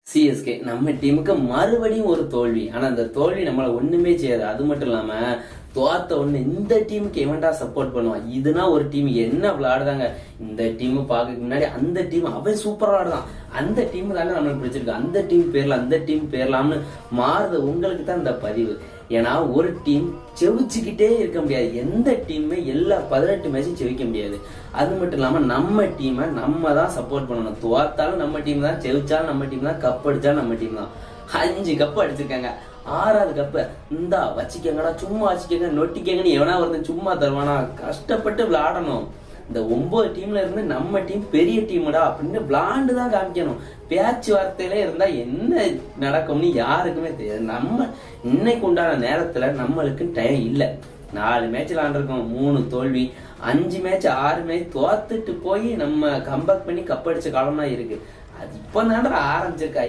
CSK நம்ம டீமுக்கு மறுபடியும் ஒரு தோல்வி. ஆனா அந்த தோல்வி நம்மள ஒண்ணுமே செய்யாது. அது மட்டும் இல்லாம தோத்த ஒண்ணு இந்த டீமுக்கு எவன்டா சப்போர்ட் பண்ணுவான். இதுனா ஒரு டீம் என்ன விளையாடுதாங்க. இந்த டீம் பாக்க முன்னாடி அந்த டீம் அவன் சூப்பரா விளையாடுதான். அந்த டீம் தானே நம்மளுக்கு பிடிச்சிருக்கு. அந்த டீம் பேரலாம்னு மாறுது. உங்களுக்கு தான் இந்த பதிவு. ஏன்னா ஒரு டீம் செவிச்சுக்கிட்டே இருக்க முடியாது. எந்த டீமுமே எல்லா 18 மேட்சும் செவிக்க முடியாது. அது மட்டும் இல்லாம நம்ம டீமை நம்ம தான் சப்போர்ட் பண்ணணும். தோத்தாலும் நம்ம டீம் தான், செவிச்சாலும் நம்ம டீம் தான், கப் அடிச்சாலும் நம்ம டீம் தான். 5 கப் அடிச்சிருக்காங்க. 6வது கப்ப இந்தா வச்சுக்கங்கடா, சும்மா வச்சுக்கங்க, நொட்டிக்கங்கன்னு எவனா ஒருத்தன் சும்மா தருவானா? கஷ்டப்பட்டு விளையாடணும். இந்த 9 டீம்ல இருந்து நம்ம டீம் பெரிய டீம்டா அப்படின்னு விளாண்டு தான் காமிக்கணும். பேச்சுவார்த்தையில இருந்தா என்ன நடக்கும்னு யாருக்குமே தெரியாது. நம்ம இன்னைக்கு உண்டான நேரத்துல நம்மளுக்கு டைம் இல்ல. 4 மேட்ச் விளாண்டுருக்கோம், 3 தோல்வி, 5 மேட்ச் 6 மேட்ச் தோத்துட்டு போய் நம்ம கம்பேக் பண்ணி கப் அடிச்ச காலம்லாம் இருக்கு. அது இப்ப ஆரம்பிச்சிருக்கா.